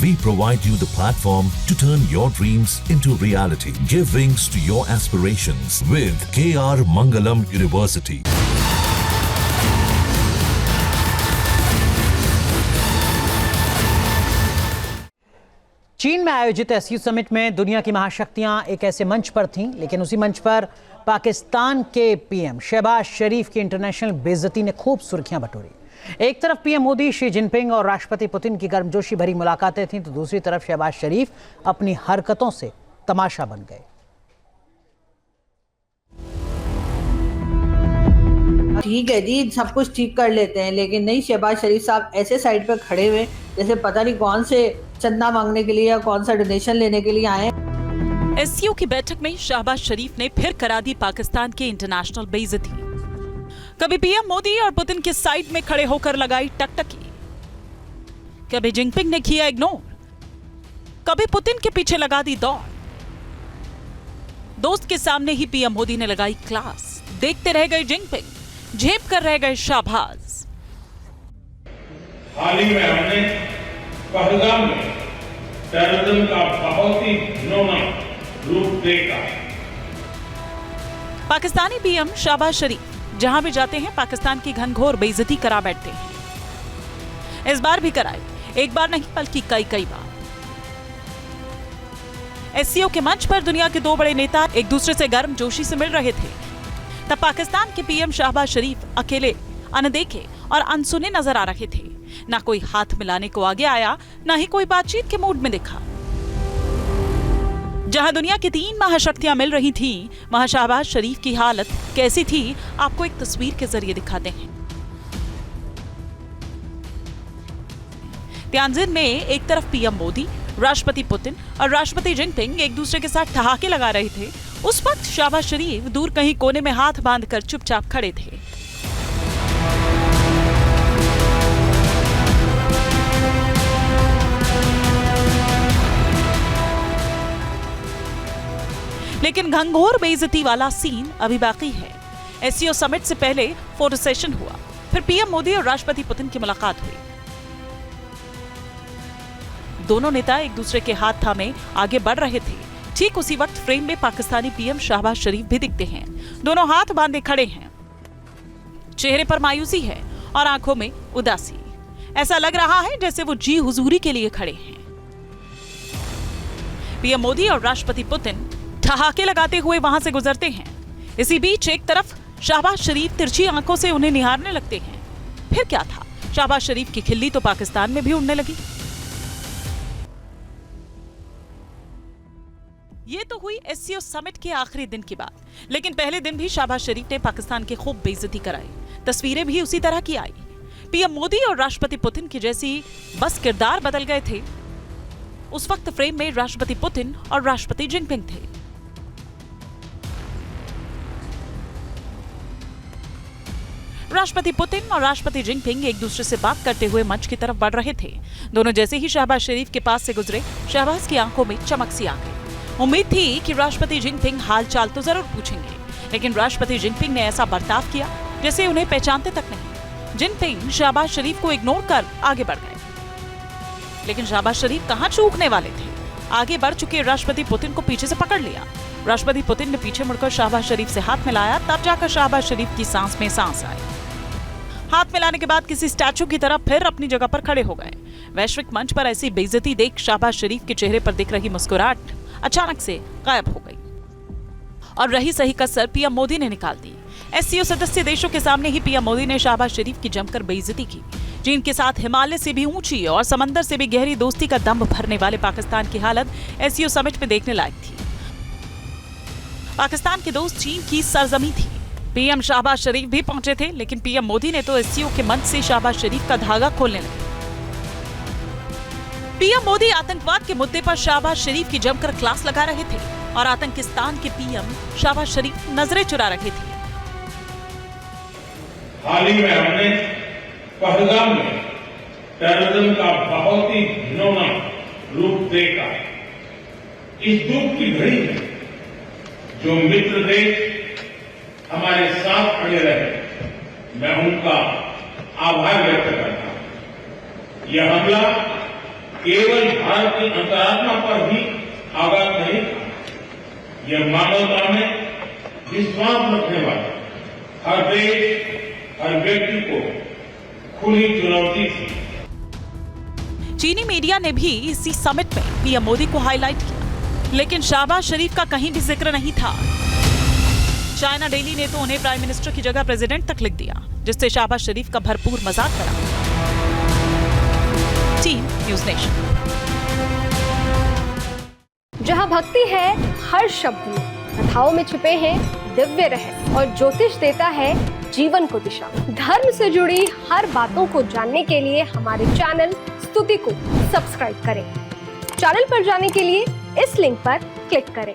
We provide you the platform to turn your dreams into reality. Give wings to your aspirations with KR Mangalam University. चीन में आयोजित SCO summit में दुनिया की महाशक्तियां एक ऐसे मंच पर थीं, लेकिन उसी मंच पर पाकिस्तान के पीएम शहबाज शरीफ की इंटरनेशनल बेइज्जती ने खूब सुर्खियां बटोरी। एक तरफ पीएम मोदी, शी जिनपिंग और राष्ट्रपति पुतिन की गर्मजोशी भरी मुलाकातें थीं, तो दूसरी तरफ शहबाज शरीफ अपनी हरकतों से तमाशा बन गए। ठीक है जी, सब कुछ ठीक कर लेते हैं, लेकिन नहीं, शहबाज शरीफ साहब ऐसे साइड पर खड़े हुए जैसे पता नहीं कौन से चंदा मांगने के लिए या कौन सा डोनेशन लेने के लिए आए। एससीओ की बैठक में शहबाज शरीफ ने फिर करा दी पाकिस्तान की इंटरनेशनल बेइज्जती। कभी पीएम मोदी और पुतिन के साइड में खड़े होकर लगाई टकटकी, कभी जिनपिंग ने किया इग्नोर, कभी पुतिन के पीछे लगा दी दौड़। दोस्त के सामने ही पीएम मोदी ने लगाई क्लास, देखते रह गए जिनपिंग, झेप कर रह गए शहबाज। हाल ही में हमने पहलगाम में टेररिज्म का बहुत ही घिनौना रूप देखा। पाकिस्तानी पीएम शहबाज शरीफ जहां भी जाते हैं पाकिस्तान की घनघोर बेइज्जती करा बैठते हैं। इस बार भी कराई, एक बार नहीं बल्कि कई कई बार। एससीओ के मंच पर दुनिया के दो बड़े नेता एक दूसरे से गर्मजोशी से मिल रहे थे, तब पाकिस्तान के पीएम शहबाज शरीफ अकेले, अनदेखे और अनसुने नजर आ रहे थे। ना कोई हाथ मिलाने को आगे आया, ना ही कोई बातचीत के मूड में दिखा। जहां दुनिया की तीन महाशक्तियां मिल रही थीं, वहां शहबाज शरीफ की हालत कैसी थी, आपको एक तस्वीर के जरिए दिखाते हैं। तियानजिन में एक तरफ पीएम मोदी, राष्ट्रपति पुतिन और राष्ट्रपति जिनपिंग एक दूसरे के साथ ठहाके लगा रहे थे। उस वक्त शहबाज शरीफ दूर कहीं कोने में हाथ बांधकर चुपचाप खड़े थे। लेकिन घंघोर बेइज्जती वाला सीन अभी बाकी है। एससीओ समिट से पहले फोटो सेशन हुआ, फिर पीएम मोदी और राष्ट्रपति पुतिन की मुलाकात हुई। दोनों नेता एक दूसरे के हाथ थामे आगे बढ़ रहे थे। ठीक उसी वक्त फ्रेम में पाकिस्तानी पीएम शहबाज शरीफ भी दिखते हैं। दोनों हाथ बांधे खड़े हैं, चेहरे पर मायूसी है और आंखों में उदासी। ऐसा लग रहा है जैसे वो जी हुजूरी के लिए खड़े हैं। पीएम मोदी और राष्ट्रपति पुतिन ठहाके लगाते हुए वहां से गुजरते हैं। इसी बीच एक तरफ शहबाज शरीफ तिरछी आंखों से उन्हें निहारने लगते हैं। फिर क्या था, शहबाज शरीफ की खिल्ली तो पाकिस्तान में भी उड़ने लगी। ये तो हुई एससीओ समिट के आखिरी दिन की बात, लेकिन पहले दिन भी शहबाज शरीफ ने पाकिस्तान की खूब बेइज्जती कराई। तस्वीरें भी उसी तरह की आई। पीएम मोदी और राष्ट्रपति पुतिन की जैसी बस किरदार बदल गए थे। उस वक्त फ्रेम में राष्ट्रपति पुतिन और राष्ट्रपति जिनपिंग थे। राष्ट्रपति पुतिन और राष्ट्रपति जिनपिंग एक दूसरे से बात करते हुए मंच की तरफ बढ़ रहे थे। दोनों जैसे ही शहबाज शरीफ के पास से गुजरे, शहबाज की आंखों में चमक सी आ गई। उम्मीद थी कि राष्ट्रपति जिनपिंग हाल चाल तो जरूर पूछेंगे, लेकिन राष्ट्रपति जिनपिंग ने ऐसा बर्ताव किया जैसे उन्हें पहचानते तक नहीं। जिनपिंग शहबाज शरीफ को इग्नोर कर आगे बढ़ गए, लेकिन शहबाज शरीफ कहां चूकने वाले थे। आगे बढ़ चुके राष्ट्रपति पुतिन को पीछे से पकड़ लिया। राष्ट्रपति पुतिन ने पीछे मुड़कर शहबाज शरीफ से हाथ मिलाया, तब जाकर शहबाज शरीफ की सांस में सांस आई। हाथ मिलाने के बाद किसी स्टैचू की तरह फिर अपनी जगह पर खड़े हो गए। वैश्विक मंच पर ऐसी बेइज्जती देख शहबाज शरीफ के चेहरे पर दिख रही मुस्कुराहट अचानक से गायब हो गई और रही सही कसर पीएम मोदी ने निकाल दी। एससीओ सदस्य देशों के सामने ही पीएम मोदी ने शहबाज शरीफ की जमकर बेइज्जती की। चीन के साथ हिमालय से भी ऊंची और समंदर से भी गहरी दोस्ती का दम भरने वाले पाकिस्तान की हालत एससीओ समिट में देखने लायक थी। पाकिस्तान के दोस्त चीन की सरजमी थी। पीएम शहबाज शरीफ भी पहुंचे थे, लेकिन पीएम मोदी ने तो एससीओ के मंच से शहबाज शरीफ का धागा खोलने लगे। पीएम मोदी आतंकवाद के मुद्दे पर शहबाज शरीफ की जमकर क्लास लगा रहे थे और आतंकिस्तान के पीएम शहबाज शरीफ नजरें चुरा रहे थे। हाल ही में हमने पहलगाम में टेररिज्म का बहुत ही घिनौना रूप देखा। इस दुख की घड़ी में जो मित्र देश हमारे साथ खड़े रहे, मैं उनका आभार व्यक्त करता हूं। यह हमला केवल भारत की अंतरात्मा पर ही आघात नहीं था, यह मानवता में विश्वास रखने वाले हर देश, हर व्यक्ति को खुली चुनौती थी। चीनी मीडिया ने भी इसी समिट में पीएम मोदी को हाईलाइट किया, लेकिन शहबाज शरीफ का कहीं भी जिक्र नहीं था। चाइना डेली ने तो उन्हें प्राइम मिनिस्टर की जगह प्रेसिडेंट तक लिख दिया, जिससे शहबाज शरीफ का भरपूर मजाक करा। Team news nation. जहां भक्ति है हर शब्द में, कथाओं में छुपे हैं दिव्य रहस्य और ज्योतिष देता है जीवन को दिशा। धर्म से जुड़ी हर बातों को जानने के लिए हमारे चैनल स्तुति को सब्सक्राइब करें। चैनल पर जाने के लिए इस लिंक पर क्लिक करें।